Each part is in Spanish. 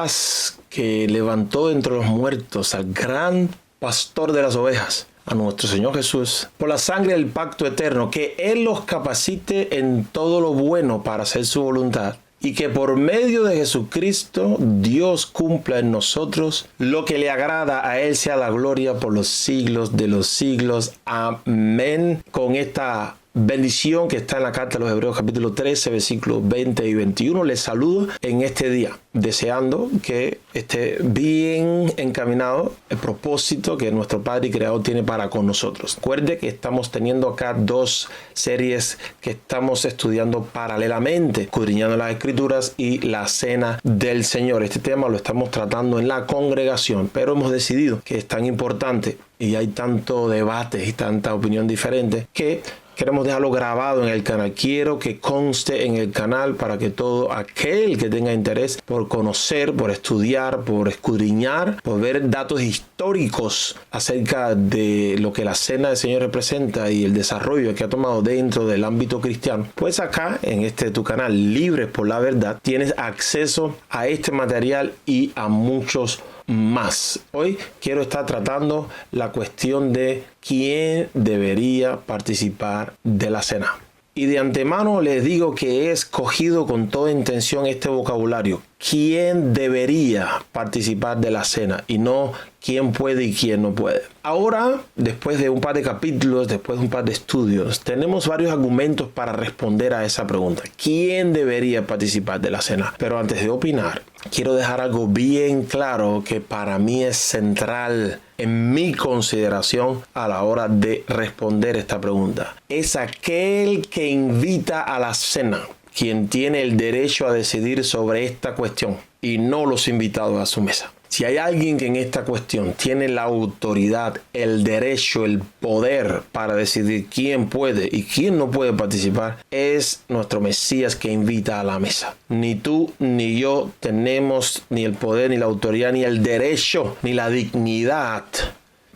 paz que levantó entre los muertos al gran pastor de las ovejas, a nuestro Señor Jesús, por la sangre del pacto eterno, que Él los capacite en todo lo bueno para hacer su voluntad, y que por medio de Jesucristo Dios cumpla en nosotros lo que le agrada. A Él sea la gloria por los siglos de los siglos. Amén. Con esta bendición que está en la carta de los Hebreos capítulo 13, versículos 20 y 21, les saludo en este día, deseando que esté bien encaminado el propósito que nuestro Padre y Creador tiene para con nosotros. Recuerde que estamos teniendo acá dos series que estamos estudiando paralelamente, escudriñando las Escrituras y la Cena del Señor. Este tema lo estamos tratando en la congregación, pero hemos decidido que es tan importante y hay tanto debate y tanta opinión diferente que queremos dejarlo grabado en el canal. Quiero que conste en el canal para que todo aquel que tenga interés por conocer, por estudiar, por escudriñar, por ver datos históricos acerca de lo que la Cena del Señor representa y el desarrollo que ha tomado dentro del ámbito cristiano, pues acá en tu canal, Libres por la Verdad, tienes acceso a este material y a muchos más. Hoy quiero estar tratando la cuestión de quién debería participar de la cena. Y de antemano les digo que he escogido con toda intención este vocabulario. ¿Quién debería participar de la cena? Y no quién puede y quién no puede. Ahora, después de un par de capítulos, después de un par de estudios, tenemos varios argumentos para responder a esa pregunta. ¿Quién debería participar de la cena? Pero antes de opinar, quiero dejar algo bien claro que para mí es central en mi consideración a la hora de responder esta pregunta. Es aquel que invita a la cena quien tiene el derecho a decidir sobre esta cuestión y no los invitados a su mesa. Si hay alguien que en esta cuestión tiene la autoridad, el derecho, el poder para decidir quién puede y quién no puede participar, es nuestro Mesías que invita a la mesa. Ni tú ni yo tenemos ni el poder, ni la autoridad, ni el derecho, ni la dignidad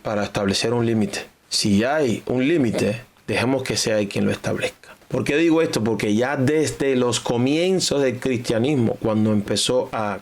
para establecer un límite. Si hay un límite, dejemos que sea quien lo establezca. ¿Por qué digo esto? Porque ya desde los comienzos del cristianismo, cuando empezó a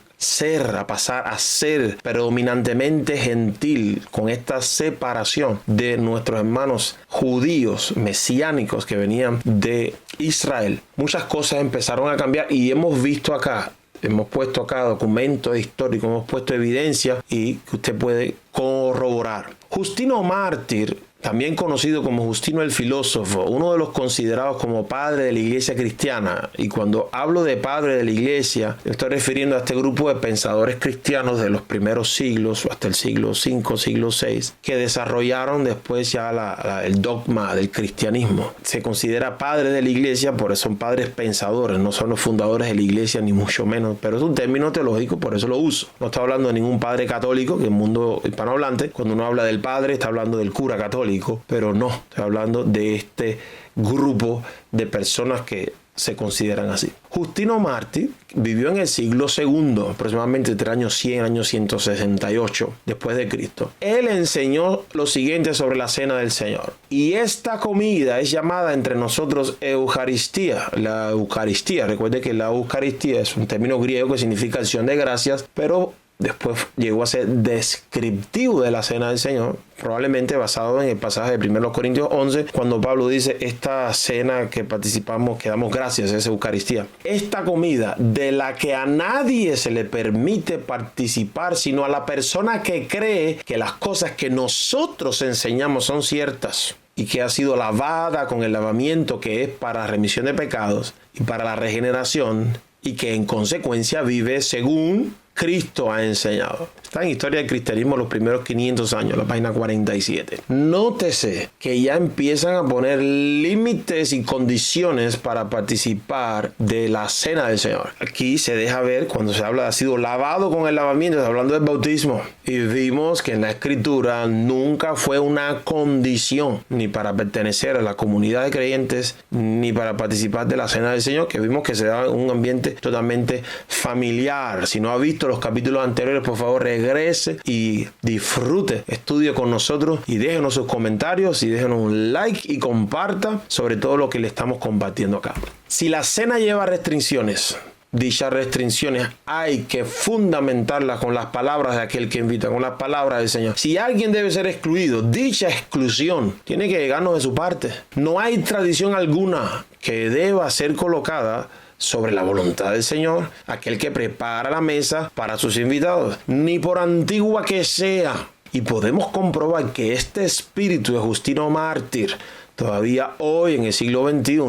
pasar a ser predominantemente gentil, con esta separación de nuestros hermanos judíos mesiánicos que venían de Israel, muchas cosas empezaron a cambiar y hemos visto acá, hemos puesto acá documentos históricos, hemos puesto evidencia y que usted puede corroborar. Justino Mártir, también conocido como Justino el Filósofo, uno de los considerados como padre de la iglesia cristiana, y cuando hablo de padre de la iglesia, me estoy refiriendo a este grupo de pensadores cristianos de los primeros siglos, hasta el siglo V, siglo VI, que desarrollaron después ya el dogma del cristianismo. Se considera padre de la iglesia, por eso son padres pensadores, no son los fundadores de la iglesia ni mucho menos, pero es un término teológico, por eso lo uso. No está hablando de ningún padre católico, que en el mundo hispanohablante, cuando uno habla del padre, está hablando del cura católico, pero no, estoy hablando de este grupo de personas que se consideran así. Justino Mártir vivió en el siglo II, aproximadamente entre años 100 años 168 después de Cristo. Él enseñó lo siguiente sobre la cena del Señor. Y esta comida es llamada entre nosotros Eucaristía. La Eucaristía, recuerde que la Eucaristía es un término griego que significa acción de gracias, pero después llegó a ser descriptivo de la cena del Señor, probablemente basado en el pasaje de 1 Corintios 11, cuando Pablo dice, esta cena que participamos, que damos gracias, es Eucaristía. Esta comida de la que a nadie se le permite participar, sino a la persona que cree que las cosas que nosotros enseñamos son ciertas y que ha sido lavada con el lavamiento que es para remisión de pecados y para la regeneración, y que en consecuencia vive según Cristo ha enseñado. Está en Historia del Cristianismo los primeros 500 años, la página 47. Nótese que ya empiezan a poner límites y condiciones para participar de la cena del Señor. Aquí se deja ver, cuando se habla de ha sido lavado con el lavamiento, está hablando del bautismo. Y vimos que en la Escritura nunca fue una condición, ni para pertenecer a la comunidad de creyentes, ni para participar de la cena del Señor, que vimos que se da en un ambiente totalmente familiar. Si no ha visto los capítulos anteriores, por favor regrese y disfrute, estudie con nosotros y déjenos sus comentarios y déjenos un like y comparta sobre todo lo que le estamos compartiendo acá. Si la cena lleva restricciones, dichas restricciones hay que fundamentarlas con las palabras de aquel que invita, con las palabras del Señor. Si alguien debe ser excluido, dicha exclusión tiene que llegarnos de su parte. No hay tradición alguna que deba ser colocada sobre la voluntad del Señor, aquel que prepara la mesa para sus invitados, ni por antigua que sea. Y podemos comprobar que este espíritu de Justino Mártir todavía hoy en el siglo XXI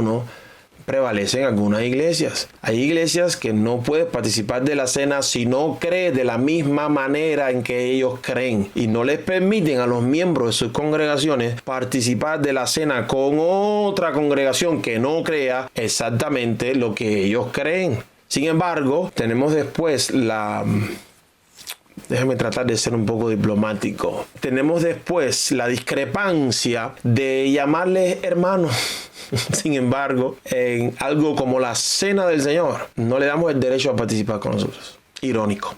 prevalece en algunas iglesias. Hay iglesias que no puedes participar de la cena si no crees de la misma manera en que ellos creen, y no les permiten a los miembros de sus congregaciones participar de la cena con otra congregación que no crea exactamente lo que ellos creen. Sin embargo, tenemos después déjame tratar de ser un poco diplomático. Tenemos después la discrepancia de llamarles hermanos. Sin embargo, en algo como la cena del Señor, no le damos el derecho a participar con nosotros. Irónico.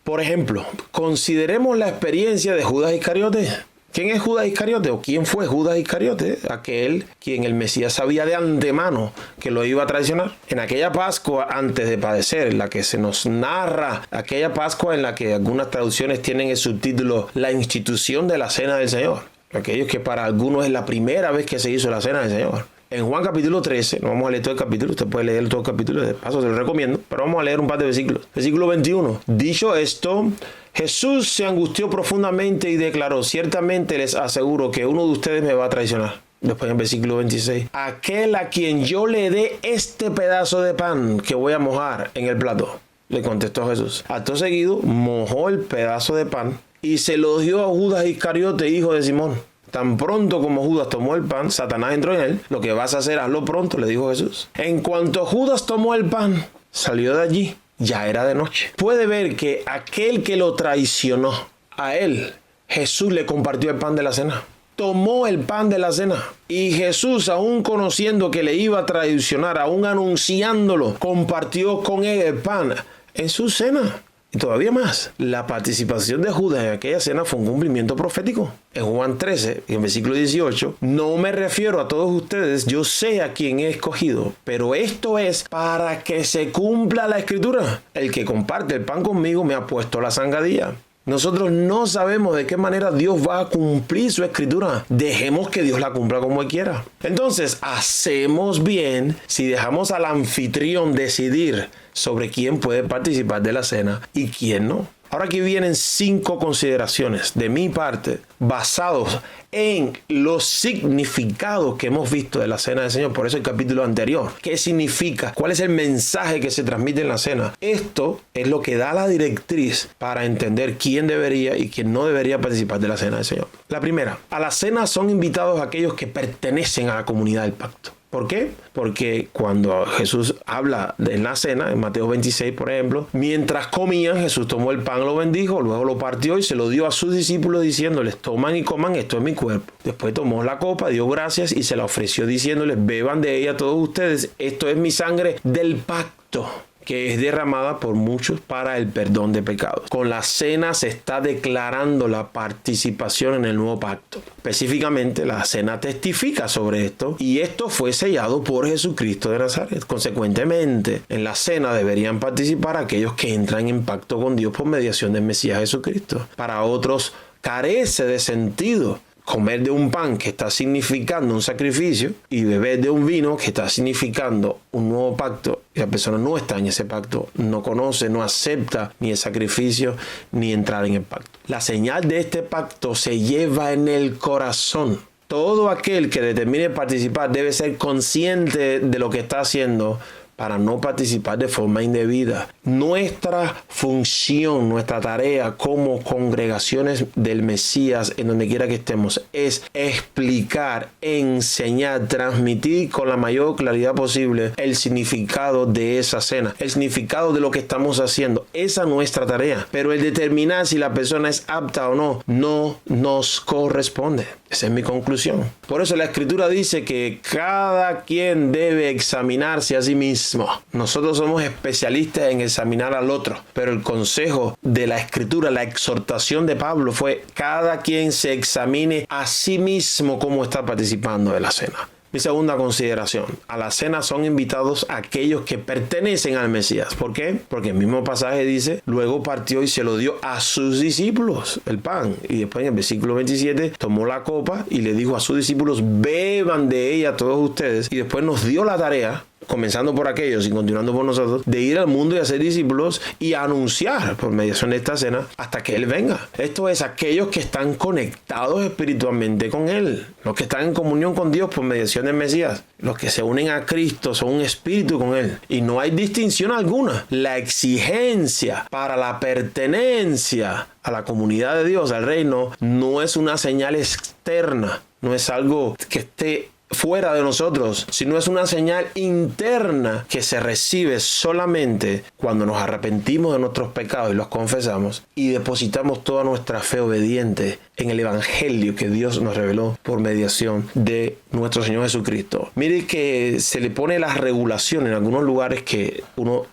Por ejemplo, consideremos la experiencia de Judas Iscariote. ¿Quién es Judas Iscariote? ¿O quién fue Judas Iscariote? Aquel quien el Mesías sabía de antemano que lo iba a traicionar. En aquella Pascua antes de padecer, en la que se nos narra, aquella Pascua en la que algunas traducciones tienen el subtítulo La institución de la cena del Señor. Aquellos que para algunos es la primera vez que se hizo la cena del Señor. En Juan capítulo 13, no vamos a leer todo el capítulo, usted puede leer todo el capítulo, de paso se lo recomiendo, pero vamos a leer un par de versículos. Versículo 21. Dicho esto, Jesús se angustió profundamente y declaró: ciertamente les aseguro que uno de ustedes me va a traicionar. Después en versículo 26. Aquel a quien yo le dé este pedazo de pan que voy a mojar en el plato, le contestó Jesús. Acto seguido, mojó el pedazo de pan y se lo dio a Judas Iscariote, hijo de Simón. Tan pronto como Judas tomó el pan, Satanás entró en él. Lo que vas a hacer, hazlo pronto, le dijo Jesús. En cuanto Judas tomó el pan, salió de allí. Ya era de noche. Puede ver que aquel que lo traicionó, a él, Jesús le compartió el pan de la cena. Tomó el pan de la cena. Y Jesús, aún conociendo que le iba a traicionar, aún anunciándolo, compartió con él el pan en su cena. Y todavía más, la participación de Judas en aquella cena fue un cumplimiento profético. En Juan 13, en versículo 18, no me refiero a todos ustedes, yo sé a quién he escogido, pero esto es para que se cumpla la escritura. El que comparte el pan conmigo me ha puesto la zancadilla. Nosotros no sabemos de qué manera Dios va a cumplir su escritura. Dejemos que Dios la cumpla como Él quiera. Entonces, hacemos bien si dejamos al anfitrión decidir sobre quién puede participar de la cena y quién no. Ahora aquí vienen 5 consideraciones de mi parte basados en los significados que hemos visto de la cena del Señor. Por eso el capítulo anterior. ¿Qué significa? ¿Cuál es el mensaje que se transmite en la cena? Esto es lo que da la directriz para entender quién debería y quién no debería participar de la cena del Señor. La primera, a la cena son invitados aquellos que pertenecen a la comunidad del pacto. ¿Por qué? Porque cuando Jesús habla en la cena, en Mateo 26, por ejemplo, mientras comían, Jesús tomó el pan, lo bendijo, luego lo partió y se lo dio a sus discípulos diciéndoles: toman y coman, esto es mi cuerpo. Después tomó la copa, dio gracias y se la ofreció diciéndoles: beban de ella todos ustedes, esto es mi sangre del pacto, que es derramada por muchos para el perdón de pecados. Con la cena se está declarando la participación en el nuevo pacto. Específicamente, la cena testifica sobre esto, y esto fue sellado por Jesucristo de Nazaret. Consecuentemente, en la cena deberían participar aquellos que entran en pacto con Dios por mediación del Mesías Jesucristo. Para otros, carece de sentido comer de un pan que está significando un sacrificio y beber de un vino que está significando un nuevo pacto, y la persona no está en ese pacto, no conoce, no acepta ni el sacrificio ni entrar en el pacto. La señal de este pacto se lleva en el corazón. Todo aquel que determine participar debe ser consciente de lo que está haciendo para no participar de forma indebida. Nuestra función, nuestra tarea como congregaciones del Mesías, en donde quiera que estemos, es explicar, enseñar, transmitir con la mayor claridad posible el significado de esa cena, el significado de lo que estamos haciendo. Esa es nuestra tarea. Pero el determinar si la persona es apta o no, no nos corresponde. Esa es mi conclusión. Por eso la Escritura dice que cada quien debe examinarse a sí mismo. Nosotros somos especialistas en examinar al otro, pero el consejo de la Escritura, la exhortación de Pablo fue: cada quien se examine a sí mismo cómo está participando de la cena. Mi segunda consideración: a la cena son invitados aquellos que pertenecen al Mesías. ¿Por qué? Porque el mismo pasaje dice, luego partió y se lo dio a sus discípulos, el pan. Y después en el versículo 27 tomó la copa y le dijo a sus discípulos, beban de ella todos ustedes. Y después nos dio la tarea, comenzando por aquellos y continuando por nosotros, de ir al mundo y hacer discípulos y anunciar por mediación de esta cena hasta que Él venga. Esto es aquellos que están conectados espiritualmente con Él, los que están en comunión con Dios por mediación del Mesías, los que se unen a Cristo son un espíritu con Él. Y no hay distinción alguna. La exigencia para la pertenencia a la comunidad de Dios, al reino, no es una señal externa, no es algo que esté fuera de nosotros, sino es una señal interna que se recibe solamente cuando nos arrepentimos de nuestros pecados y los confesamos y depositamos toda nuestra fe obediente en el evangelio que Dios nos reveló por mediación de nuestro Señor Jesucristo. Mire que se le pone la regulación en algunos lugares que uno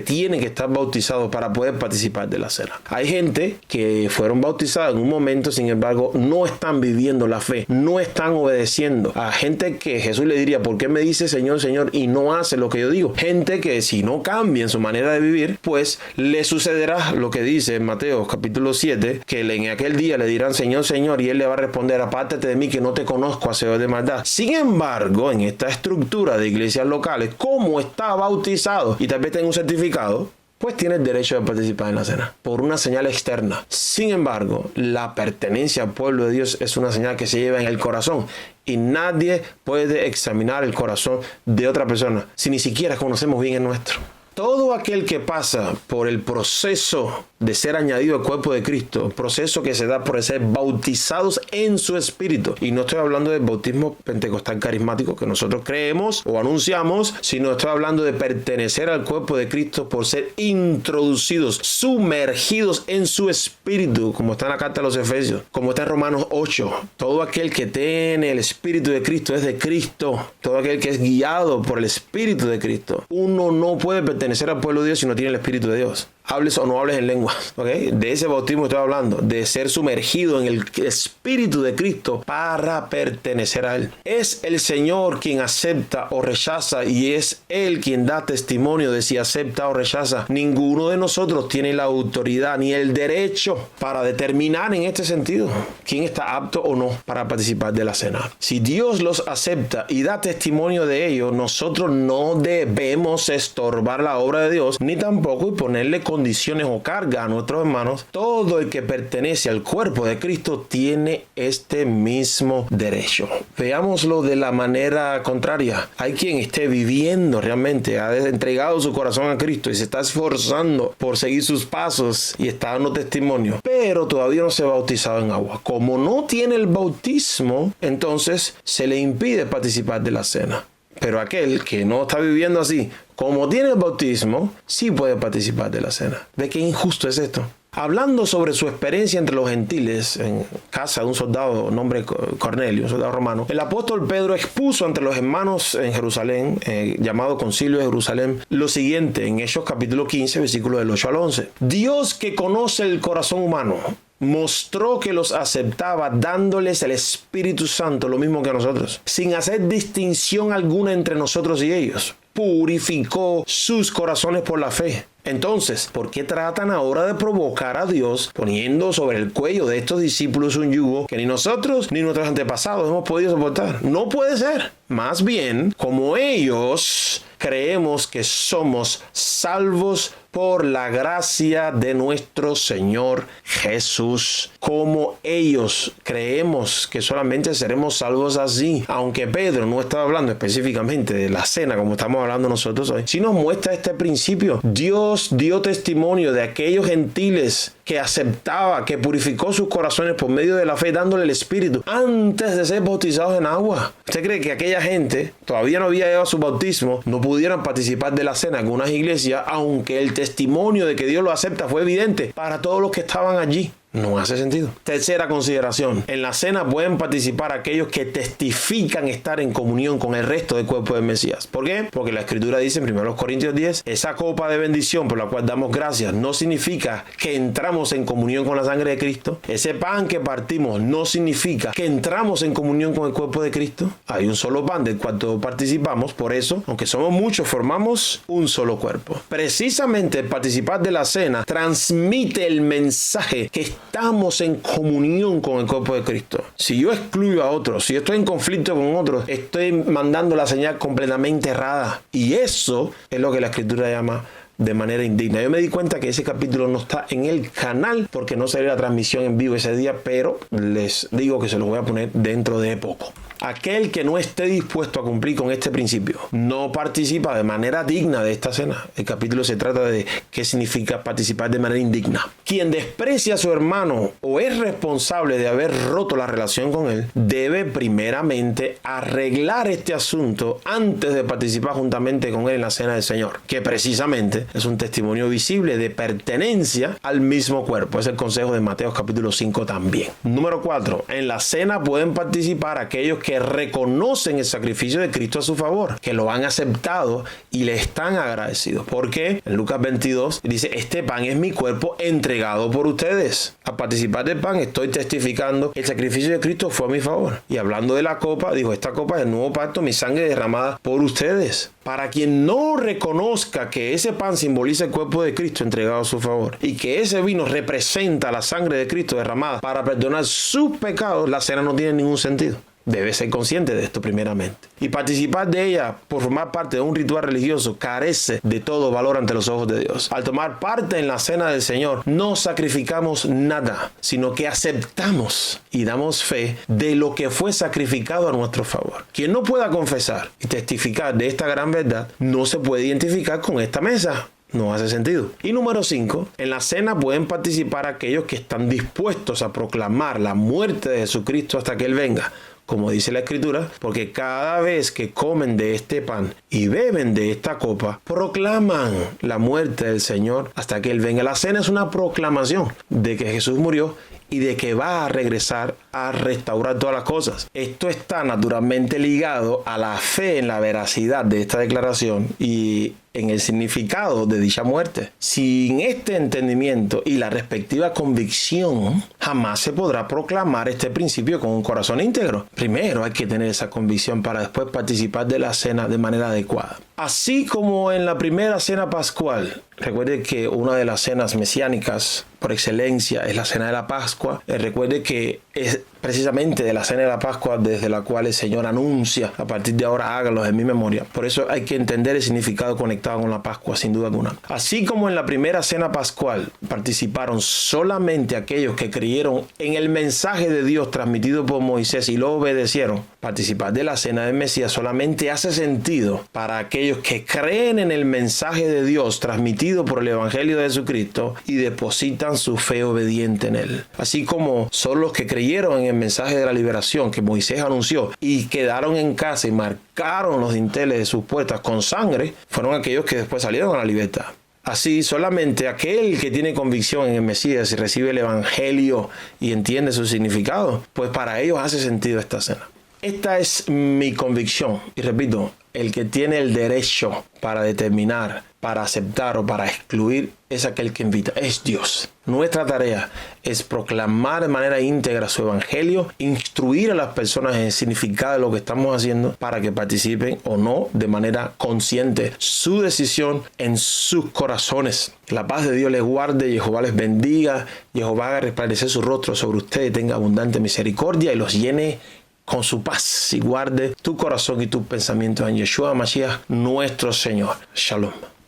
tiene que estar bautizado para poder participar de la cena. Hay gente que fueron bautizados en un momento, sin embargo, no están viviendo la fe, no están obedeciendo. A gente que Jesús le diría, ¿por qué me dice Señor, Señor? Y no hace lo que yo digo. Gente que si no cambia en su manera de vivir, pues le sucederá lo que dice en Mateo capítulo 7, que en aquel día le dirán, Señor, Señor, y Él le va a responder, apártate de mí que no te conozco, hacedor de maldad. Sin embargo, en esta estructura de iglesias locales, como está bautizado y tal vez tenga un certificado, pues tiene el derecho de participar en la cena por una señal externa. Sin embargo, la pertenencia al pueblo de Dios es una señal que se lleva en el corazón y nadie puede examinar el corazón de otra persona si ni siquiera conocemos bien el nuestro. Todo aquel que pasa por el proceso de ser añadido al cuerpo de Cristo, proceso que se da por ser bautizados en su espíritu, y no estoy hablando del bautismo pentecostal carismático que nosotros creemos o anunciamos, sino estoy hablando de pertenecer al cuerpo de Cristo por ser introducidos, sumergidos en su espíritu, como está en la carta a los Efesios, como está en Romanos 8. Todo aquel que tiene el espíritu de Cristo es de Cristo. Todo aquel que es guiado por el espíritu de Cristo. Uno no puede pertenecer al pueblo de Dios si no tiene el espíritu de Dios. Hables o no hables en lenguas, ¿ok? De ese bautismo estoy hablando, de ser sumergido en el Espíritu de Cristo para pertenecer a Él. Es el Señor quien acepta o rechaza y es Él quien da testimonio de si acepta o rechaza. Ninguno de nosotros tiene la autoridad ni el derecho para determinar en este sentido quién está apto o no para participar de la cena. Si Dios los acepta y da testimonio de ello, nosotros no debemos estorbar la obra de Dios ni tampoco ponerle condiciones o carga a nuestros hermanos. Todo el que pertenece al cuerpo de Cristo tiene este mismo derecho. Veámoslo de la manera contraria. Hay quien esté viviendo realmente, ha entregado su corazón a Cristo y se está esforzando por seguir sus pasos y está dando testimonio, pero todavía no se ha bautizado en agua. Como no tiene el bautismo, entonces se le impide participar de la cena. Pero aquel que no está viviendo así, como tiene el bautismo, sí puede participar de la cena. ¿Ve qué injusto es esto? Hablando sobre su experiencia entre los gentiles en casa de un soldado nombre Cornelio, un soldado romano, el apóstol Pedro expuso ante los hermanos en Jerusalén, llamado Concilio de Jerusalén, lo siguiente en Hechos capítulo 15, versículos del 8 al 11. Dios, que conoce el corazón humano, mostró que los aceptaba dándoles el Espíritu Santo, lo mismo que a nosotros, sin hacer distinción alguna entre nosotros y ellos. Purificó sus corazones por la fe. Entonces, ¿por qué tratan ahora de provocar a Dios poniendo sobre el cuello de estos discípulos un yugo que ni nosotros ni nuestros antepasados hemos podido soportar? No puede ser. Más bien, como ellos, creemos que somos salvos por la gracia de nuestro Señor Jesús. Como ellos, creemos que solamente seremos salvos así. Aunque Pedro no estaba hablando específicamente de la cena como estamos hablando nosotros hoy, sí nos muestra este principio. Dios dio testimonio de aquellos gentiles que aceptaba, que purificó sus corazones por medio de la fe, dándole el Espíritu antes de ser bautizados en agua. ¿Usted cree que aquella gente todavía no había llevado su bautismo, no pudieran participar de la cena en algunas iglesias, aunque el testimonio de que Dios lo acepta fue evidente para todos los que estaban allí? No hace sentido. Tercera consideración. En la cena pueden participar aquellos que testifican estar en comunión con el resto del cuerpo del Mesías. ¿Por qué? Porque la Escritura dice en 1 Corintios 10, esa copa de bendición por la cual damos gracias no significa que entramos en comunión con la sangre de Cristo. Ese pan que partimos no significa que entramos en comunión con el cuerpo de Cristo. Hay un solo pan del cual todos participamos. Por eso, aunque somos muchos, formamos un solo cuerpo. Precisamente el participar de la cena transmite el mensaje que estamos en comunión con el cuerpo de Cristo. Si yo excluyo a otros, si yo estoy en conflicto con otros, estoy mandando la señal completamente errada. Y eso es lo que la Escritura llama de manera indigna. Yo me di cuenta que ese capítulo no está en el canal porque no salió la transmisión en vivo ese día, pero les digo que se lo voy a poner dentro de poco. Aquel que no esté dispuesto a cumplir con este principio no participa de manera digna de esta cena. El capítulo se trata de qué significa participar de manera indigna. Quien desprecia a su hermano o es responsable de haber roto la relación con él, debe primeramente arreglar este asunto antes de participar juntamente con él en la cena del Señor, que precisamente es un testimonio visible de pertenencia al mismo cuerpo. Es el consejo de Mateo capítulo 5 también. Número 4. En la cena pueden participar aquellos que reconocen el sacrificio de Cristo a su favor, que lo han aceptado y le están agradecidos. ¿Por qué? En Lucas 22 dice, este pan es mi cuerpo entregado por ustedes. Al participar del pan estoy testificando el sacrificio de Cristo fue a mi favor. Y hablando de la copa, dijo, esta copa es el nuevo pacto, mi sangre derramada por ustedes. Para quien no reconozca que ese pan simboliza el cuerpo de Cristo entregado a su favor y que ese vino representa la sangre de Cristo derramada para perdonar sus pecados, la cena no tiene ningún sentido. Debe ser consciente de esto primeramente. Y participar de ella por formar parte de un ritual religioso carece de todo valor ante los ojos de Dios. Al tomar parte en la cena del Señor, no sacrificamos nada, sino que aceptamos y damos fe de lo que fue sacrificado a nuestro favor. Quien no pueda confesar y testificar de esta gran verdad, no se puede identificar con esta mesa. No hace sentido. Y número 5, en la cena pueden participar aquellos que están dispuestos a proclamar la muerte de Jesucristo hasta que Él venga. Como dice la Escritura, porque cada vez que comen de este pan y beben de esta copa, proclaman la muerte del Señor hasta que Él venga. La cena es una proclamación de que Jesús murió y de que va a regresar a restaurar todas las cosas. Esto está naturalmente ligado a la fe en la veracidad de esta declaración y en el significado de dicha muerte. Sin este entendimiento y la respectiva convicción, jamás se podrá proclamar este principio con un corazón íntegro. Primero hay que tener esa convicción para después participar de la cena de manera adecuada. Así como en la primera cena pascual, recuerde que una de las cenas mesiánicas por excelencia es la cena de la Pascua. Recuerde que es precisamente de la cena de la Pascua desde la cual el Señor anuncia, a partir de ahora háganlos en mi memoria. Por eso hay que entender el significado conectado con la Pascua, sin duda alguna. Así como en la primera cena pascual participaron solamente aquellos que creyeron en el mensaje de Dios transmitido por Moisés y lo obedecieron, participar de la cena del Mesías solamente hace sentido para aquellos que creen en el mensaje de Dios transmitido por el Evangelio de Jesucristo y depositan su fe obediente en él. Así como son los que creyeron en el mensaje de la liberación que Moisés anunció y quedaron en casa y marcaron los dinteles de sus puertas con sangre, fueron aquellos que después salieron a la libertad. Así, solamente aquel que tiene convicción en el Mesías y recibe el Evangelio y entiende su significado, pues para ellos hace sentido esta cena. Esta es mi convicción. Y repito, el que tiene el derecho para determinar, para aceptar o para excluir es aquel que invita, es Dios. Nuestra tarea es proclamar de manera íntegra su evangelio, instruir a las personas en el significado de lo que estamos haciendo para que participen o no de manera consciente. Su decisión en sus corazones. La paz de Dios les guarde, Jehová les bendiga, Jehová haga resplandecer su rostro sobre ustedes, tenga abundante misericordia y los llene con su paz y guarde tu corazón y tus pensamientos en Yeshua Mashiach, nuestro Señor. Shalom.